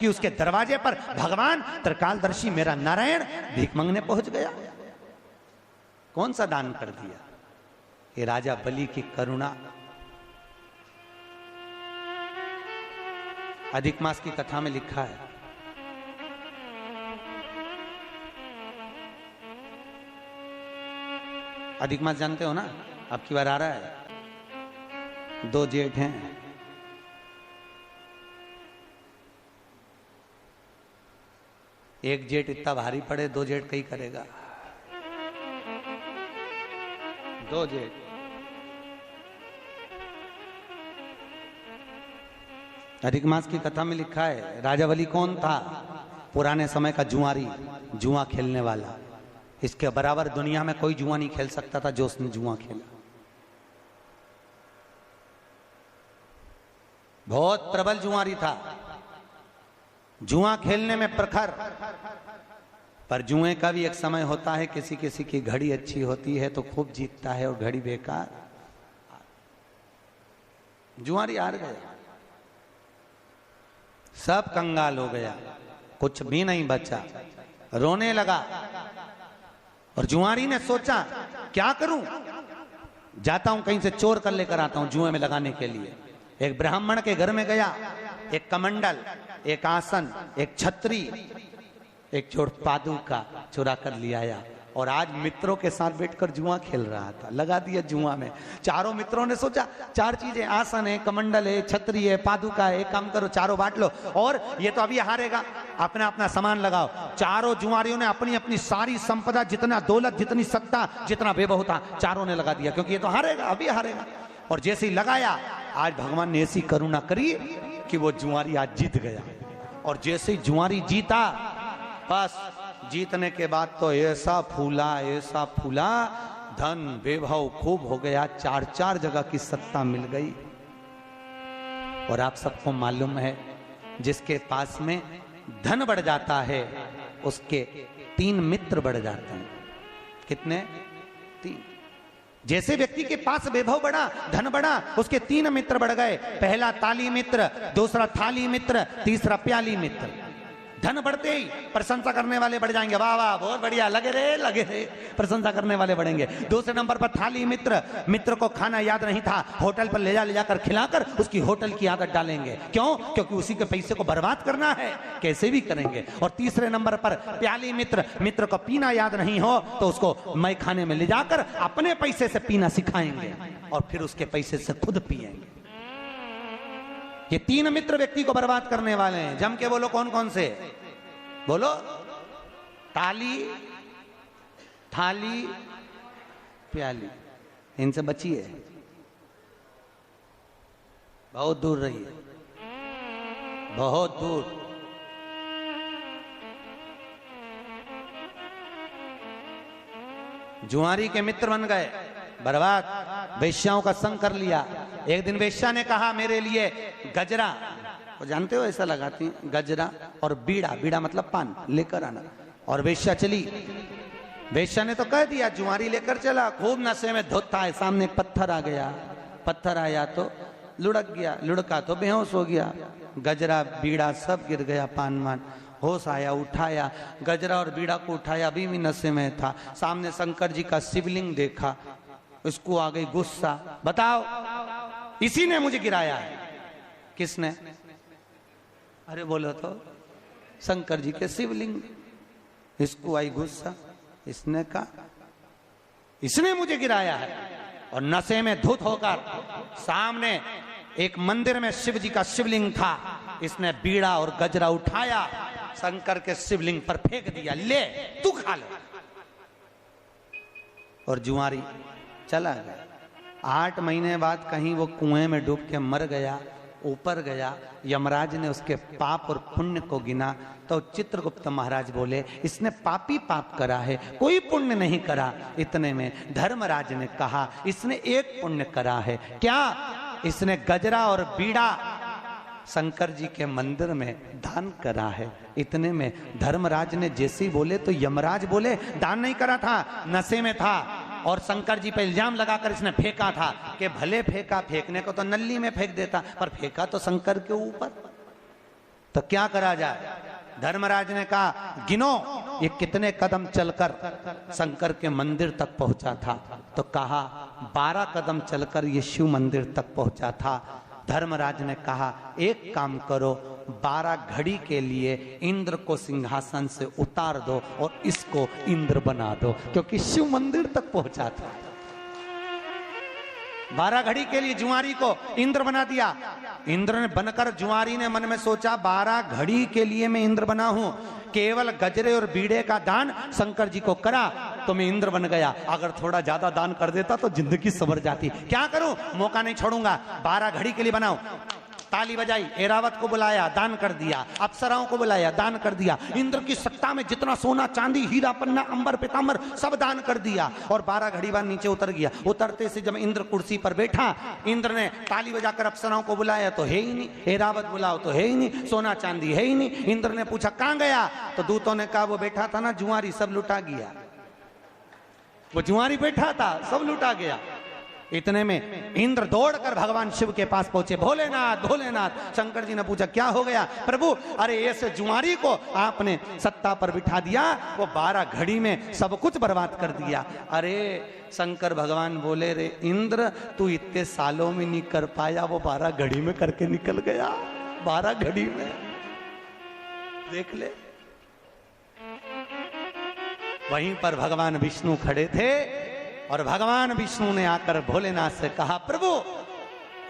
कि उसके दरवाजे पर भगवान त्रिकालदर्शी मेरा नारायण भीख मांगने पहुंच गया। कौन सा दान कर दिया? ये राजा बलि की करुणा। अधिक मास की कथा में लिखा है, अधिक मास जानते हो ना, अब की बार आ रहा है। 2 जेठ हैं, एक जेठ इतना भारी पड़े, 2 जेठ कहीं करेगा। 2 जेठ। अधिक मास की कथा में लिखा है, राजा बलि कौन था? पुराने समय का जुआरी, जुआ खेलने वाला। इसके बराबर दुनिया में कोई जुआ नहीं खेल सकता था जो उसने जुआ खेला। बहुत प्रबल जुआरी था, जुआ खेलने में प्रखर। पर जुए का भी एक समय होता है, किसी किसी की घड़ी अच्छी होती है तो खूब जीतता है और घड़ी बेकार। जुआरी हार गया, सब कंगाल हो गया, कुछ भी नहीं बचा, रोने लगा। और जुआरी ने सोचा क्या करूं, जाता हूं कहीं से चोर कर लेकर आता हूं जुए में लगाने के लिए। एक ब्राह्मण के घर में गया, एक कमंडल, एक आसन, एक छतरी, एक जोड़ पादुका चुरा कर ले आया और आज मित्रों के साथ बैठकर जुआ खेल रहा था। लगा दिया जुआ में। चारों मित्रों ने सोचा 4 चीजें, आसन है, कमंडल है, छतरी है, पादुका है, एक काम करो चारों बांट लो और ये तो अभी हारेगा, अपना अपना सामान लगाओ। चारों जुआरियों ने अपनी अपनी सारी संपदा, जितना दौलत, जितनी सत्ता, जितना वैभव था, चारों ने लगा दिया, क्योंकि ये तो हारेगा, अभी हारेगा। और जैसे ही लगाया, आज भगवान ने ऐसी करुणा करी कि वो जुआरी आज जीत गया। और जैसे ही जुआरी जीता, बस जीतने के बाद तो ऐसा फूला, धन वैभव खूब हो गया, 4 जगह की सत्ता मिल गई। और आप सबको मालूम है, जिसके पास में धन बढ़ जाता है उसके 3 मित्र बढ़ जाते हैं। कितने? 3। जैसे व्यक्ति के पास वैभव बढ़ा, धन बढ़ा, उसके 3 मित्र बढ़ गए। पहला ताली मित्र, दूसरा थाली मित्र, तीसरा प्याली मित्र। धन बढ़ते ही प्रशंसा करने वाले बढ़ जाएंगे, वाह वाह बहुत बढ़िया, लगे रहे, प्रशंसा करने वाले बढ़ेंगे। दूसरे नंबर पर थाली मित्र, मित्र को खाना याद नहीं था, होटल पर ले जाकर खिलाकर उसकी होटल की आदत डालेंगे। क्यों? क्योंकि उसी के पैसे को बर्बाद करना है, कैसे भी करेंगे। और तीसरे नंबर पर प्याली मित्र, मित्र को पीना याद नहीं हो तो उसको मैं खाने में ले जाकर अपने पैसे से पीना सिखाएंगे और फिर उसके पैसे से खुद पिएंगे। ये 3 मित्र व्यक्ति को बर्बाद करने वाले हैं। जम के बोलो कौन कौन से? बोलो। ताली, थाली, प्याली। इनसे बचिए, बहुत दूर रहिए, बहुत दूर। जुआरी के मित्र बन गए, बर्बाद। वेश्याओं का संग कर लिया। एक दिन वेश्या ने कहा मेरे लिए गजरा, वो जानते हो ऐसा लगाती हैं, गजरा और बीड़ा, बीड़ा मतलब पान, लेकर आना। और वेश्या चली। वेश्या ने तो कह दिया, जुआरी लेकर चला, खूब नशे में धुत था। सामने एक पत्थर आ गया, पत्थर आया तो लुढ़क गया, लुढ़का तो बेहोश हो गया। गजरा बीड़ा सब गिर गया, पान मान। होश आया, उठाया, गजरा और बीड़ा को उठाया, अभी भी नशे में था। सामने शंकर जी का शिवलिंग देखा, उसको आ गई गुस्सा, बताओ इसी ने मुझे गिराया है। किसने? अरे बोलो तो, शंकर जी के शिवलिंग। इसको आई गुस्सा, इसने कहा इसने मुझे गिराया है। और नशे में धुत होकर सामने एक मंदिर में शिव जी का शिवलिंग था, इसने बीड़ा और गजरा उठाया, शंकर के शिवलिंग पर फेंक दिया, ले तू खा ले। और जुआरी चला गया। 8 महीने बाद कहीं वो कुएं में डूब के मर गया। ऊपर गया, यमराज ने उसके पाप और पुण्य को गिना तो चित्रगुप्त महाराज बोले इसने पापी पाप करा है, कोई पुण्य नहीं करा। इतने में धर्मराज ने कहा इसने एक पुण्य करा है। क्या? इसने गजरा और बीड़ा शंकर जी के मंदिर में दान करा है। इतने में धर्मराज ने जैसे ही बोले तो यमराज बोले दान नहीं करा था, नशे में था। और शंकर जी पे इल्जाम लगाकर इसने फेंका था कि भले फेंका, फेंकने को तो नल्ली में फेंक देता, पर फेंका तो शंकर के ऊपर। तो क्या करा जाए? धर्मराज ने कहा गिनो ये कितने कदम चलकर शंकर के मंदिर तक पहुंचा था। तो कहा 12 कदम चलकर ये शिव मंदिर तक पहुंचा था। धर्मराज ने कहा एक काम करो, 12 घड़ी के लिए इंद्र को सिंहासन से उतार दो और इसको इंद्र बना दो, क्योंकि शिव मंदिर तक पहुंचा था। 12 घड़ी के लिए जुआरी को इंद्र बना दिया। इंद्र ने बनकर जुआरी ने मन में सोचा 12 घड़ी के लिए मैं इंद्र बना हूं, केवल गजरे और बीड़े का दान शंकर जी को करा तो मैं इंद्र बन गया। अगर थोड़ा ज्यादा दान कर देता तो जिंदगी संवर जाती। क्या करूं, मौका नहीं छोड़ूंगा, 12 घड़ी के लिए बनाऊं। ताली बजाई, ऐरावत को बुलाया, दान कर दिया, अप्सराओं को बुलाया, दान कर दिया। इंद्र की सत्ता में जितना सोना चांदी हीरा पन्ना अंबर पीतांबर सब दान कर दिया और 12 घड़ी बाद नीचे उतर गया। उतरते से जब इंद्र कुर्सी पर बैठा, इंद्र ने ताली बजाकर अप्सराओं को बुलाया तो है ही नहीं, ऐरावत बुलाओ तो है ही नहीं, सोना चांदी है ही नहीं। इंद्र ने पूछा कहां गया? तो दूतों ने कहा वो बैठा था ना जुआरी, सब लुटा गया। वो जुआरी बैठा था, सब लुटा गया। इतने में इंद्र दौड़कर भगवान शिव के पास पहुंचे। भोलेनाथ भोलेनाथ। शंकर जी ने पूछा क्या हो गया? प्रभु अरे ऐसे जुआरी को आपने सत्ता पर बिठा दिया, वो 12 घड़ी में सब कुछ बर्बाद कर दिया। अरे शंकर भगवान बोले रे इंद्र तू इतने सालों में नहीं कर पाया, वो 12 घड़ी में करके निकल गया। 12 घड़ी में देख ले। वहीं पर भगवान विष्णु खड़े थे और भगवान विष्णु ने आकर भोलेनाथ से कहा प्रभु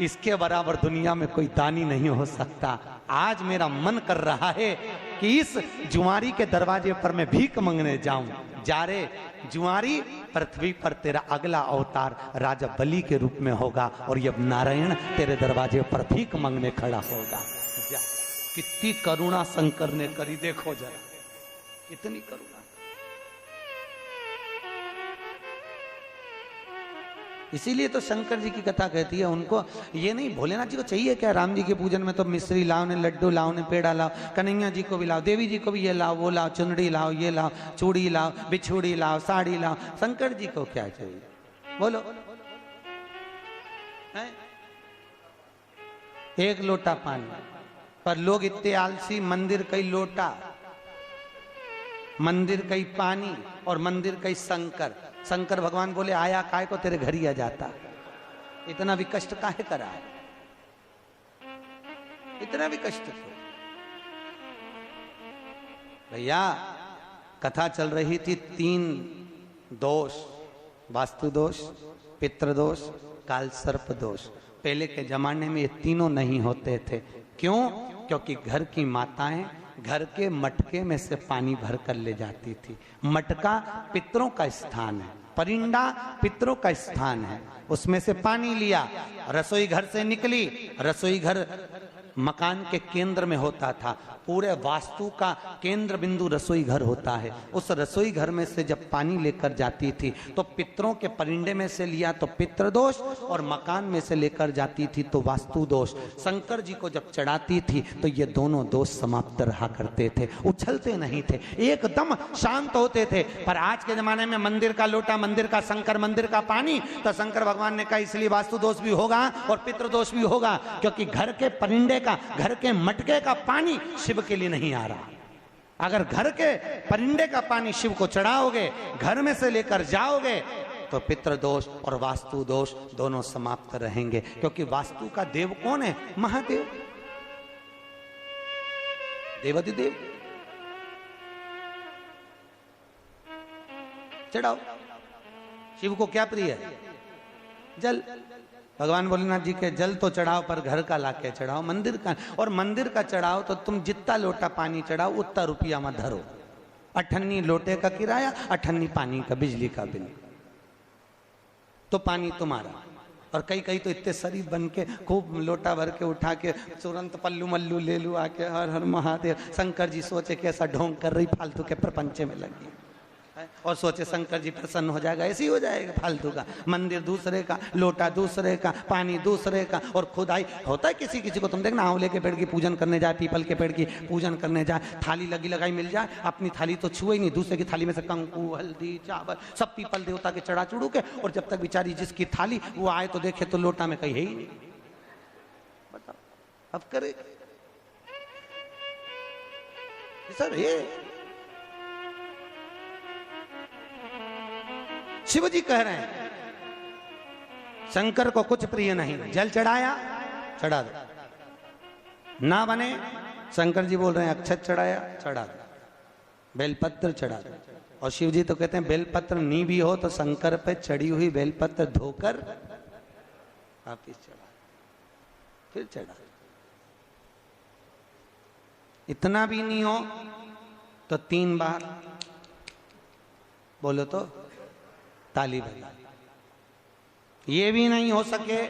इसके बराबर दुनिया में कोई दानी नहीं हो सकता। आज मेरा मन कर रहा है कि इस जुआरी के दरवाजे पर मैं भीख मांगने जाऊं। जा रे जुआरी, पृथ्वी पर तेरा अगला अवतार राजा बलि के रूप में होगा और ये नारायण तेरे दरवाजे पर भीख मांगने खड़ा होगा। जा, कितनी करुणा शंकर ने करी, देखो जरा कितनी करुणा। इसीलिए तो शंकर जी की कथा कहती है उनको ये नहीं, भोलेनाथ जी को चाहिए क्या? राम जी के पूजन में तो मिश्री लाओ ने, लड्डू लाओ ने, पेड़ा लाओ, कन्हैया जी को भी लाओ, देवी जी को भी ये लाओ वो लाओ, चुनड़ी लाओ, ये लाओ, चूड़ी लाओ, बिछुड़ी लाओ, साड़ी लाओ। शंकर जी को क्या चाहिए बोलो? है? एक लोटा पानी, पर लोग इतने आलसी, मंदिर कई लोटा, मंदिर कई पानी और मंदिर कई शंकर। शंकर भगवान बोले आया काय को तेरे घर ही आ जाता, इतना भी कष्ट काहे करा है, इतना भी कष्ट क्यों? भैया कथा चल रही थी 3 दोष, वास्तु दोष, पितृ दोष, काल सर्प दोष। पहले के जमाने में ये तीनों नहीं होते थे। क्यों? क्योंकि घर की माताएं घर के मटके में से पानी भर कर ले जाती थी। मटका पितरों का स्थान है, परिंदा पितरों का स्थान है, उसमें से पानी लिया, रसोई घर से निकली। रसोई घर मकान के केंद्र में होता था, पूरे वास्तु का केंद्र बिंदु रसोई घर होता है। उस रसोई घर में से जब पानी लेकर जाती थी तो पितरों के परिंदे में से लिया तो पितृ दोष, और मकान में से लेकर जाती थी तो वास्तु दोष। शंकर जी को जब चढ़ाती थी तो ये दोनों दोष समाप्त रहा करते थे, उछलते नहीं थे, एकदम शांत होते थे। पर आज के जमाने में मंदिर का लोटा, मंदिर का शंकर, मंदिर का पानी, तो शंकर भगवान ने कहा इसलिए वास्तु दोष भी होगा और पितृ दोष भी होगा, क्योंकि घर के परिंदे का, घर के मटके का पानी शिव के लिए नहीं आ रहा। अगर घर के परिंदे का पानी शिव को चढ़ाओगे, घर में से लेकर जाओगे, तो पितृ दोष और वास्तु दोष दोनों समाप्त रहेंगे। क्योंकि वास्तु का देव कौन है? महादेव, देवाधिदेव। चढ़ाओ। शिव को क्या प्रिय है? जल। भगवान भोलेनाथ जी के जल तो चढ़ाओ, पर घर का लाके चढ़ाओ, मंदिर का। और मंदिर का चढ़ाओ तो तुम जितना लोटा पानी चढ़ाओ उतना रुपया मत धरो। 98 लोटे का किराया, 98 पानी का, बिजली का बिल, तो पानी तुम्हारा। और कई कई तो इतने शरीफ बन के खूब लोटा भर के उठा के तुरंत पल्लू मल्लू ले लू आके, हर हर महादेव। शंकर जी सोचे कैसा ढोंग कर रही, फालतू के प्रपंचे में लगी, और सोचे शंकर जी प्रसन्न हो जाएगा। ऐसे ही हो जाएगा फालतू का। मंदिर दूसरे का, लोटा दूसरे का, पानी दूसरे का, और खुदाई होता है किसी किसी को। तुम देखना, आंवले के पेड़ की पूजन करने जाए, पीपल के पेड़ की पूजन करने जाए, थाली लगी लगाई मिल जाए, अपनी थाली तो छुए ही नहीं, दूसरे की थाली में से कंकु, हल्दी, चावल सब पीपल देवता के चढ़ा चुड़ू के, और जब तक बेचारी जिसकी थाली वो आए तो देखे तो लोटा में कहीं है ही नहीं। बताओ अब करे। सर ये शिव जी कह रहे हैं शंकर को कुछ प्रिय नहीं, जल चढ़ाया चढ़ा दो, ना बने शंकर जी बोल रहे हैं अक्षत चढ़ाया चढ़ा दो, बेलपत्र चढ़ा दो। और शिव जी तो कहते हैं बेलपत्र नी भी हो तो शंकर पे चढ़ी हुई बेलपत्र धोकर वापिस चढ़ा, फिर चढ़ा। इतना भी नहीं हो तो 3 बार बोलो तो ताली बजा। ये भी नहीं हो सके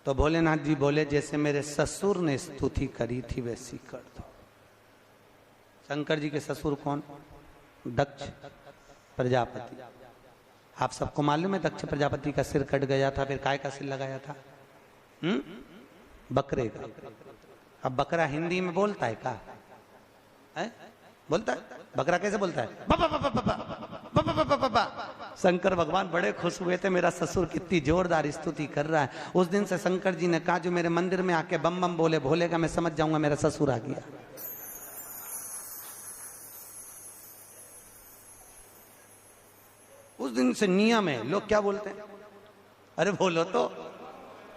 तो भोलेनाथ जी बोले जैसे मेरे ससुर ने स्तुति करी थी वैसी कर दो। शंकर जी के ससुर कौन? दक्ष प्रजापति। आप सबको मालूम है दक्ष प्रजापति का सिर कट गया था, फिर काय का सिर लगाया था? बकरे का। अब बकरा हिंदी में बोलता है का? बोलता है? बकरा कैसे बोलता है? बाबा बाबा बाबा बाबा बाबा बाबा। शंकर भगवान बड़े खुश हुए थे, मेरा ससुर कितनी जोरदार स्तुति कर रहा है। उस दिन से शंकर जी ने कहा जो मेरे मंदिर में आके बम बम बोले भोलेगा मैं समझ जाऊंगा मेरा ससुर आ गया। उस दिन से नियम है। लोग क्या बोलते हैं? अरे बोलो तो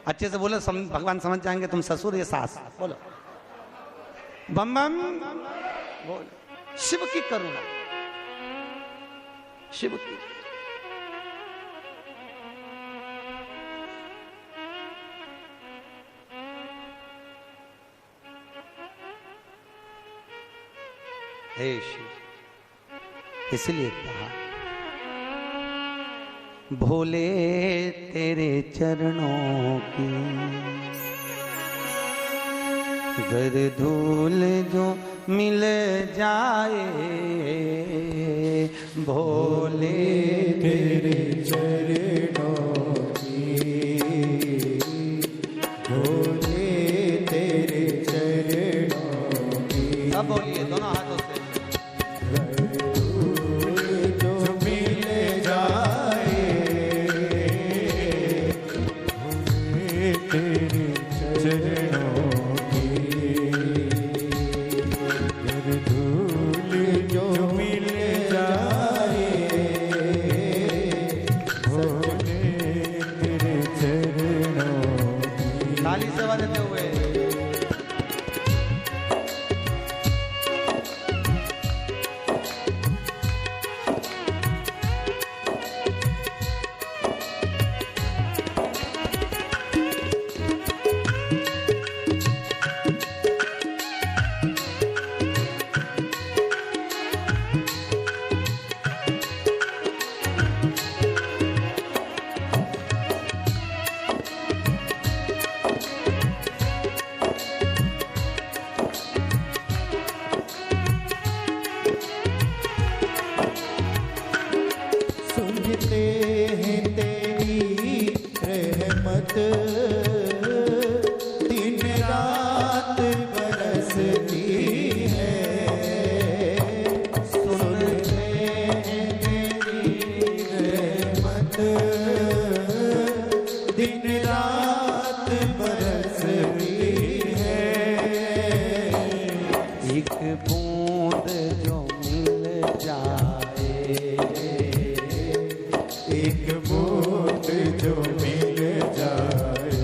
अच्छे से बोलो, भगवान समझ जाएंगे तुम ससुर या सास। बोलो बम बम बोल। शिव की करुणा, शिव की। हे शिव, इसलिए कहा भोले तेरे चरणों की गर धूल जो मिल जाए, भोले तेरे चरणों की, भोले तेरे चरणों की। सब बोलिए दोनों हाथों से। जो मिल जाए, भोले तेरे चरणों जो मिल जाए, भोले तेरे चरणों की। ताली से बजते हुए सुनते हैं तेरी रहमत, दिन रात बरसती है। सुनते हैं तेरी रहमत, दिन रात बरसती है। एक बूंद जो मिल जाए, एक बूंद जो मिल जाए,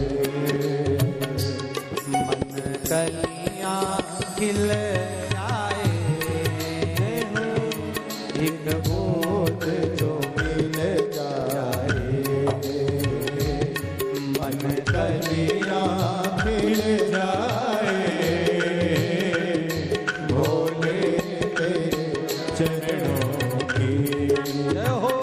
मन कलियां खिल जाए। एक बूंद जो मिल जाए, मन कलियां खिल जाए, भोले तेरे चरणों की। जय हो।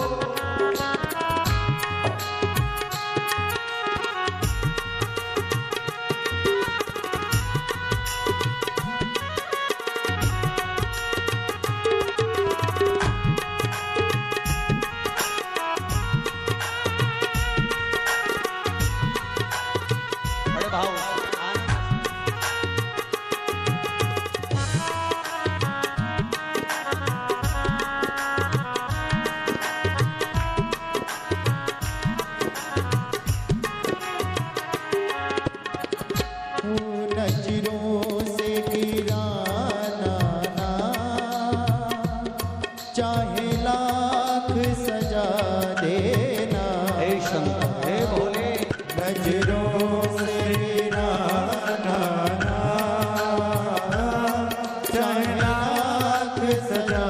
चाहे लाख सजा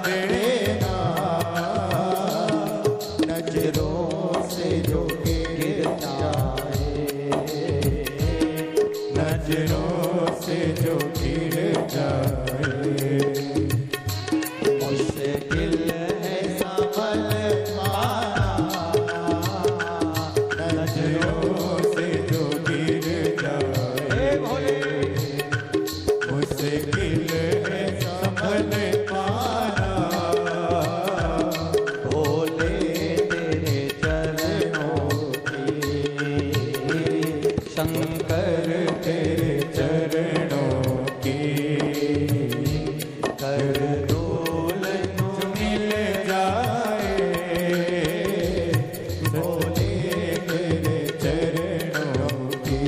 देना, नजरों से जो गिर जाए, नजरों से जो गिर जाए, मुश्किल है संभल पाना, नजरों से जो गिर जाए, मुश्किल है संभल पाना, भोले तेरे चरणों की, शंकर तेरे चरणों की, कर डोल जो मिल जाए, भोले तेरे चरणों की।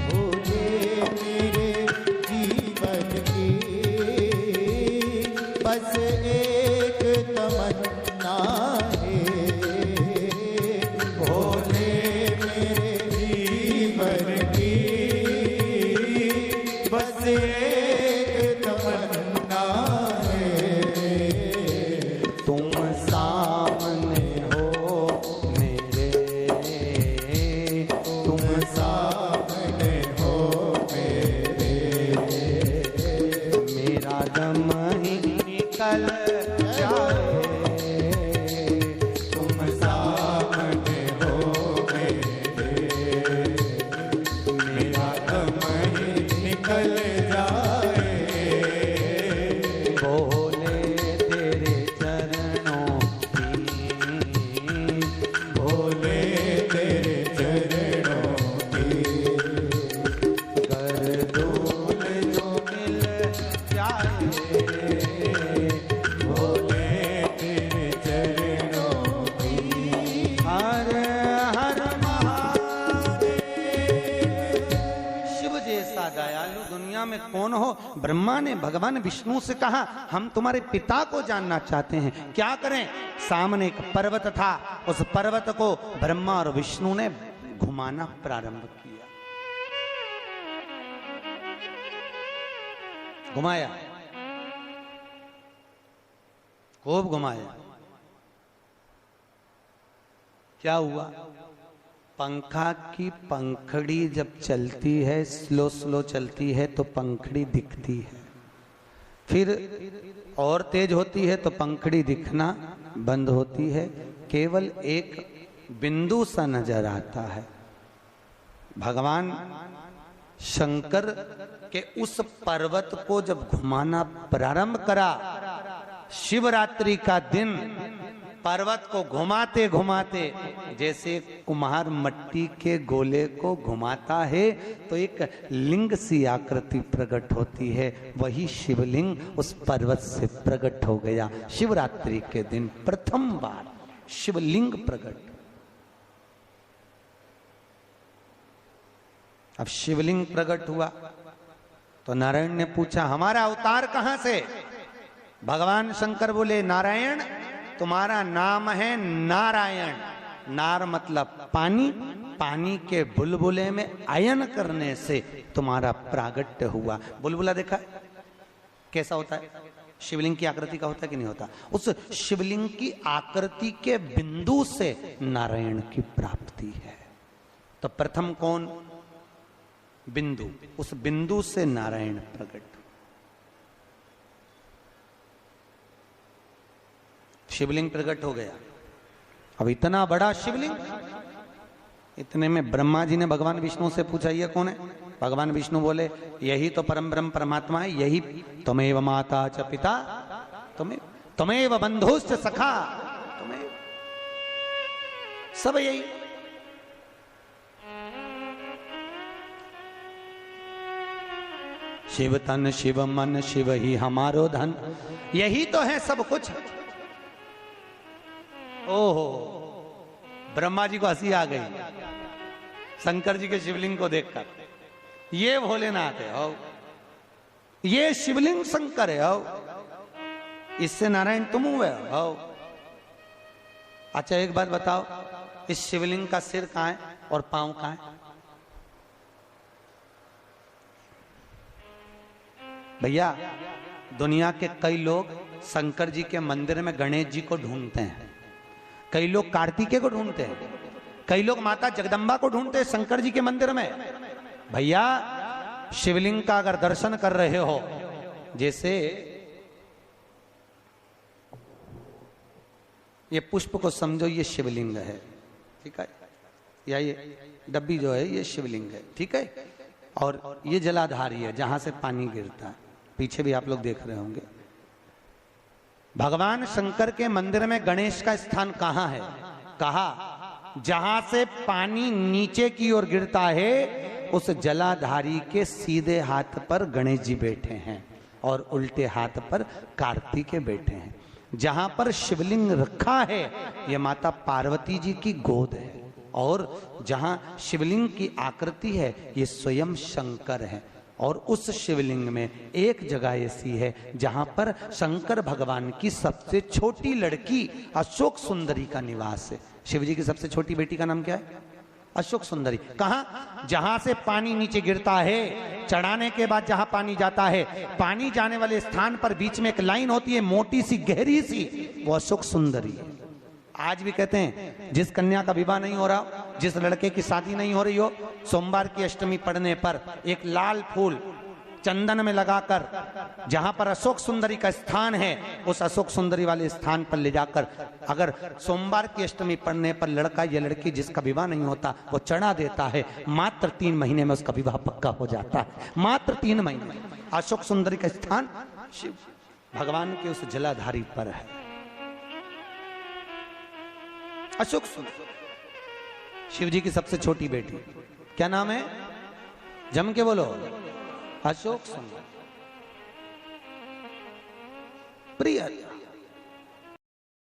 भोले मेरे जीवन की बस एक तमन्ना है, भोले मेरे जीवन की बस एक तमन्ना है, तुम सामने हो मेरे, तुम सामने हो मेरे, मेरा दम ही निकल जाए, तुम सामने हो मेरे, मेरा दम ही निकल जाए, भोले तेरे चरणों की, भोले तेरे चरणों की, कर डोल जो मिल जाए, भोले तेरे चरणों की। हर हर महादेव। शिव जैसा दयालु दुनिया में कौन हो? ब्रह्मा ने भगवान विष्णु से कहा, हम तुम्हारे पिता को जानना चाहते हैं, क्या करें? सामने एक पर्वत था, उस पर्वत को ब्रह्मा और विष्णु ने घुमाना प्रारंभ किया। घुमाया, खूब घुमाया। क्या हुआ? पंखा की पंखड़ी जब चलती है, स्लो स्लो चलती है तो पंखड़ी दिखती है, फिर और तेज होती है तो पंखड़ी दिखना बंद होती है, केवल एक बिंदु सा नजर आता है। भगवान शंकर के उस पर्वत को जब घुमाना प्रारंभ करा, शिवरात्रि का दिन, पर्वत को घुमाते घुमाते जैसे कुम्हार मट्टी के गोले को घुमाता है तो एक लिंग सी आकृति प्रकट होती है, वही शिवलिंग उस पर्वत से प्रकट हो गया। शिवरात्रि के दिन प्रथम बार शिवलिंग प्रकट। अब शिवलिंग प्रकट हुआ तो नारायण ने पूछा, हमारा अवतार कहां से? भगवान शंकर बोले, नारायण तुम्हारा नाम है नारायण। नार मतलब पानी, पानी के बुलबुले में आयन करने से तुम्हारा प्रागट्य हुआ। बुलबुला देखा कैसा होता है? शिवलिंग की आकृति का होता है कि नहीं होता? उस शिवलिंग की आकृति के बिंदु से नारायण की प्राप्ति है। तो प्रथम कौन? बिंदु। उस बिंदु से नारायण प्रकट। शिवलिंग प्रकट हो गया। अब इतना बड़ा शिवलिंग, इतने में ब्रह्मा जी ने भगवान विष्णु से पूछा ये कौन है? भगवान विष्णु बोले यही तो परम ब्रह्म परमात्मा है, यही त्वमेव माता च पिता त्वमेव बंधुश्च सखा, तुम्हें सब यही। शिव तन शिव मन शिव ही हमारो धन, यही तो है सब कुछ। ओहो, ब्रह्मा जी को हंसी आ गई शंकर जी के शिवलिंग को देखकर। ये भोलेनाथ है, हो ये शिवलिंग शंकर है, हो इससे नारायण तुम हुए हो। अच्छा एक बात बताओ, इस शिवलिंग का सिर कहां है और पांव कहां है? भैया दुनिया के कई लोग शंकर जी के मंदिर में गणेश जी को ढूंढते हैं, कई लोग कार्तिकेय को ढूंढते हैं, कई लोग माता जगदम्बा को ढूंढते हैं शंकर जी के मंदिर में। भैया शिवलिंग का अगर दर्शन कर रहे हो, जैसे ये पुष्प को समझो ये शिवलिंग है, ठीक है, या ये डब्बी जो है ये शिवलिंग है, ठीक है, और ये जलाधारी है जहां से पानी गिरता है, पीछे भी आप लोग देख रहे होंगे। भगवान शंकर के मंदिर में गणेश का स्थान कहां है? कहा जहां से पानी नीचे की ओर गिरता है उस जलाधारी के सीधे हाथ पर गणेश जी बैठे हैं और उल्टे हाथ पर कार्तिकेय बैठे हैं। जहां पर शिवलिंग रखा है यह माता पार्वती जी की गोद है, और जहां शिवलिंग की आकृति है ये स्वयं शंकर है। और उस शिवलिंग में एक जगह ऐसी है जहां पर शंकर भगवान की सबसे छोटी लड़की अशोक सुंदरी का निवास है। शिव जी की सबसे छोटी बेटी का नाम क्या है? अशोक सुंदरी। कहां? जहां से पानी नीचे गिरता है, चढ़ाने के बाद जहां पानी जाता है, पानी जाने वाले स्थान पर बीच में एक लाइन होती है मोटी सी गहरी सी, वो अशोक सुंदरी है। आज भी कहते हैं जिस कन्या का विवाह नहीं हो रहा, जिस लड़के की शादी नहीं हो रही हो, सोमवार की अष्टमी पड़ने पर एक लाल फूल चंदन में लगाकर जहां पर अशोक सुंदरी का स्थान है उस अशोक सुंदरी वाले स्थान पर ले जाकर अगर सोमवार की अष्टमी पड़ने पर लड़का या लड़की जिसका विवाह नहीं होता वो चढ़ा देता है, मात्र 3 महीने में उसका विवाह पक्का हो जाता है। मात्र 3 महीने। अशोक सुंदरी का स्थान शिव भगवान के उस जलाधारी पर है। अशोक सुंदर शिव जी की सबसे छोटी बेटी, क्या नाम है? जम के बोलो। अशोक सुंदर। प्रिय